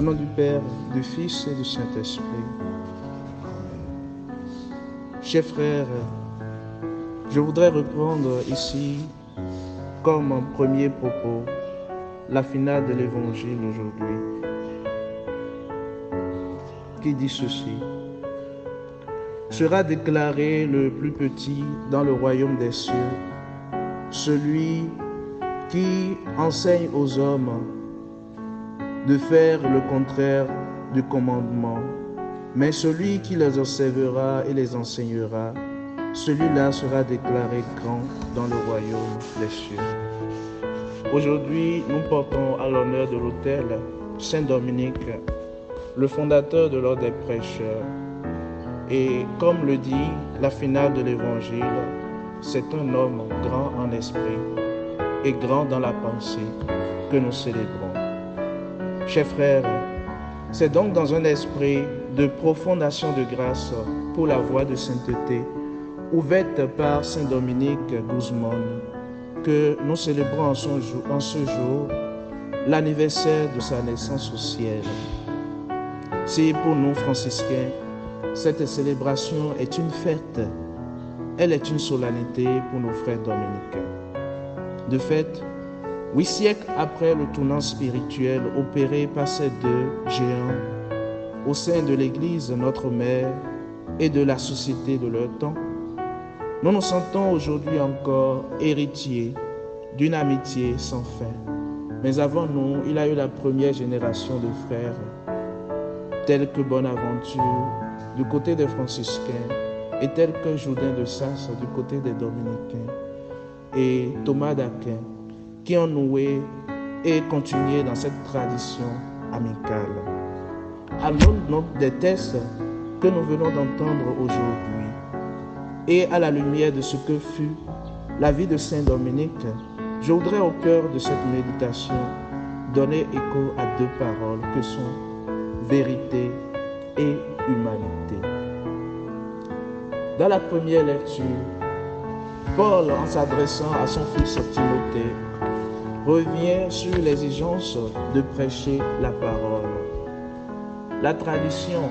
Au nom du Père, du Fils et du Saint-Esprit. Amen. Chers frères, je voudrais reprendre ici, comme un premier propos, la finale de l'Évangile aujourd'hui, qui dit ceci. Sera déclaré le plus petit dans le royaume des cieux, celui qui enseigne aux hommes de faire le contraire du commandement, mais celui qui les observera et les enseignera, celui-là sera déclaré grand dans le royaume des cieux. Aujourd'hui, nous portons à l'honneur de l'autel Saint Dominique, le fondateur de l'ordre des prêcheurs. Et comme le dit la finale de l'Évangile, c'est un homme grand en esprit et grand dans la pensée que nous célébrons. Chers frères, c'est donc dans un esprit de profonde action de grâce pour la voie de sainteté ouverte par Saint Dominique Guzman que nous célébrons en ce jour l'anniversaire de sa naissance au ciel. Si pour nous franciscains, cette célébration est une fête, elle est une solennité pour nos frères dominicains. De fait, 8 siècles après le tournant spirituel opéré par ces deux géants au sein de l'Église, notre mère, et de la société de leur temps, nous nous sentons aujourd'hui encore héritiers d'une amitié sans fin. Mais avant nous, il y a eu la première génération de frères, tels que Bonaventure du côté des franciscains et tels que Jourdain de Sas du côté des dominicains et Thomas d'Aquin, qui ont noué et continué dans cette tradition amicale. À l'aune des textes que nous venons d'entendre aujourd'hui et à la lumière de ce que fut la vie de Saint Dominique, je voudrais au cœur de cette méditation donner écho à deux paroles que sont vérité et humanité. Dans la première lecture, Paul, en s'adressant à son fils Timothée, revient sur l'exigence de prêcher la parole. La tradition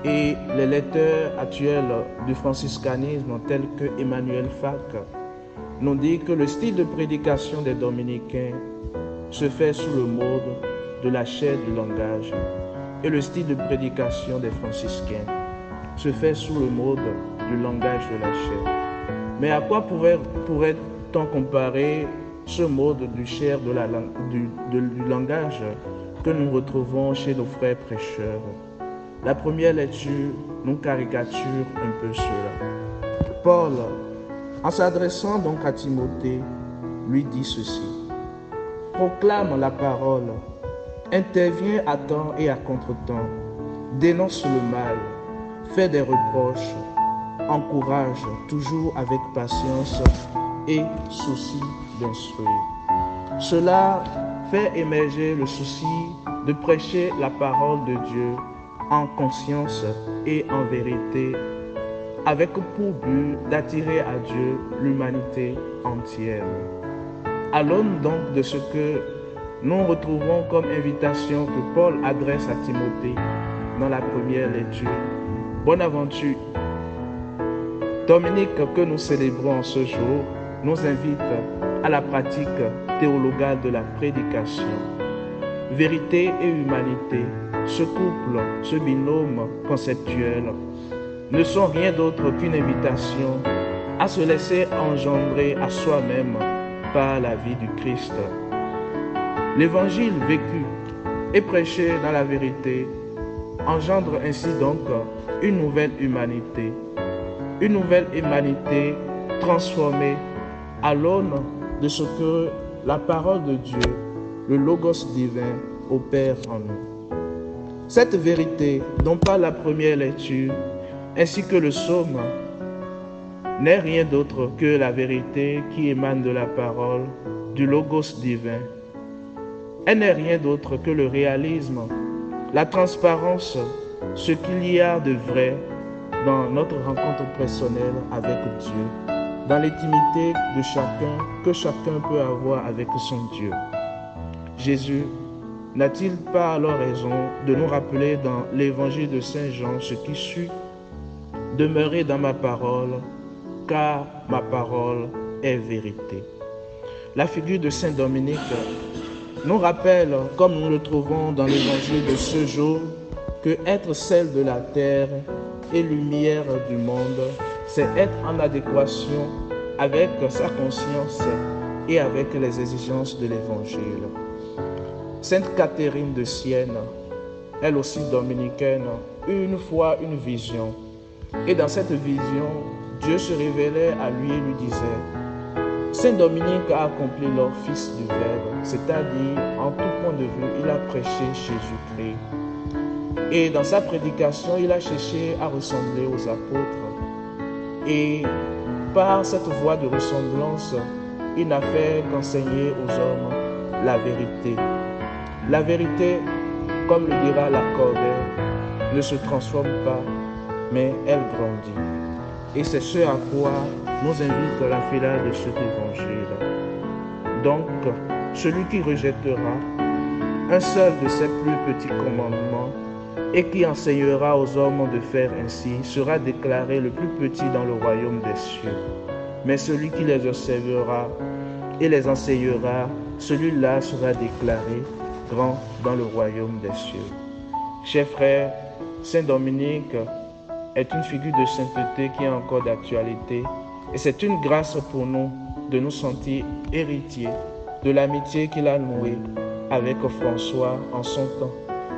et les lecteurs actuels du franciscanisme tels que Emmanuel Fac nous dit que le style de prédication des dominicains se fait sous le mode de la chair du langage et le style de prédication des franciscains se fait sous le mode du langage de la chair. Mais à quoi pourrait-on comparer ce mode du chair du langage que nous retrouvons chez nos frères prêcheurs? La première lecture nous caricature un peu cela. Paul, en s'adressant donc à Timothée, lui dit ceci. Proclame la parole, intervient à temps et à contre-temps, dénonce le mal, fait des reproches, encourage toujours avec patience et souci d'instruire. Cela fait émerger le souci de prêcher la parole de Dieu en conscience et en vérité, avec pour but d'attirer à Dieu l'humanité entière. À l'aune donc de ce que nous retrouvons comme invitation que Paul adresse à Timothée dans la première lecture, Bonaventure, Dominique que nous célébrons ce jour, nous invite à la pratique théologale de la prédication. Vérité et humanité, ce couple, ce binôme conceptuel, ne sont rien d'autre qu'une invitation à se laisser engendrer à soi-même par la vie du Christ. L'évangile vécu et prêché dans la vérité engendre ainsi donc une nouvelle humanité transformée à l'aune de ce que la parole de Dieu, le Logos divin, opère en nous. Cette vérité dont parle la première lecture, ainsi que le psaume, n'est rien d'autre que la vérité qui émane de la parole, du Logos divin. Elle n'est rien d'autre que le réalisme, la transparence, ce qu'il y a de vrai dans notre rencontre personnelle avec Dieu, dans l'intimité que chacun peut avoir avec son Dieu. Jésus n'a-t-il pas alors raison de nous rappeler dans l'évangile de Saint Jean ce qui suit? Demeurez dans ma parole, car ma parole est vérité. La figure de Saint Dominique nous rappelle, comme nous le trouvons dans l'évangile de ce jour, que être sel de la terre et lumière du monde, c'est être en adéquation avec sa conscience et avec les exigences de l'Évangile. Sainte Catherine de Sienne, elle aussi dominicaine, eut une fois une vision. Et dans cette vision, Dieu se révélait à lui et lui disait: Saint Dominique a accompli l'office du Verbe, c'est-à-dire, en tout point de vue, il a prêché Jésus-Christ. Et dans sa prédication, il a cherché à ressembler aux apôtres. Et par cette voie de ressemblance, il n'a fait qu'enseigner aux hommes la vérité. La vérité, comme le dira Lacordaire, ne se transforme pas, mais elle grandit. Et c'est ce à quoi nous invite la fila de cet évangile. Donc, celui qui rejettera un seul de ces plus petits commandements et qui enseignera aux hommes de faire ainsi sera déclaré le plus petit dans le royaume des cieux. Mais celui qui les observera et les enseignera, celui-là sera déclaré grand dans le royaume des cieux. Chers frères, Saint Dominique est une figure de sainteté qui est encore d'actualité et c'est une grâce pour nous de nous sentir héritiers de l'amitié qu'il a nouée avec François en son temps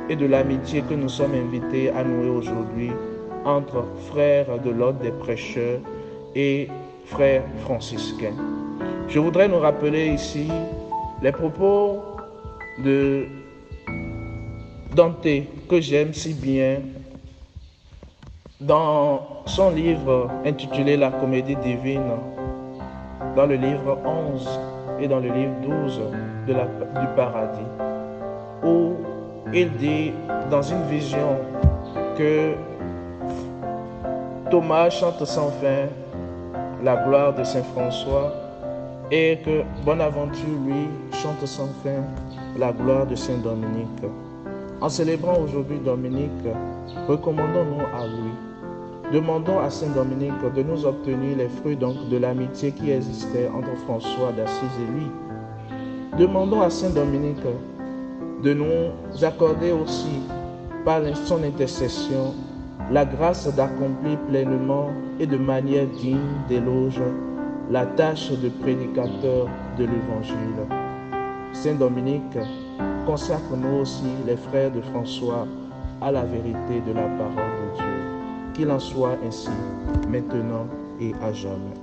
et de l'amitié que nous sommes invités à nouer aujourd'hui entre frères de l'ordre des prêcheurs et frères franciscains. Je voudrais nous rappeler ici les propos de Dante que j'aime si bien dans son livre intitulé La Comédie divine, dans le livre 11 et dans le livre 12 du paradis, où il dit dans une vision que Thomas chante sans fin la gloire de Saint François et que Bonaventure, lui, chante sans fin la gloire de Saint Dominique. En célébrant aujourd'hui Dominique, recommandons-nous à lui. Demandons à Saint Dominique de nous obtenir les fruits donc de l'amitié qui existait entre François d'Assise et lui. Demandons à Saint Dominique de nous accorder aussi, par son intercession, la grâce d'accomplir pleinement et de manière digne d'éloge la tâche de prédicateur de l'Évangile. Saint Dominique, consacre-nous aussi les frères de François à la vérité de la parole de Dieu. Qu'il en soit ainsi, maintenant et à jamais.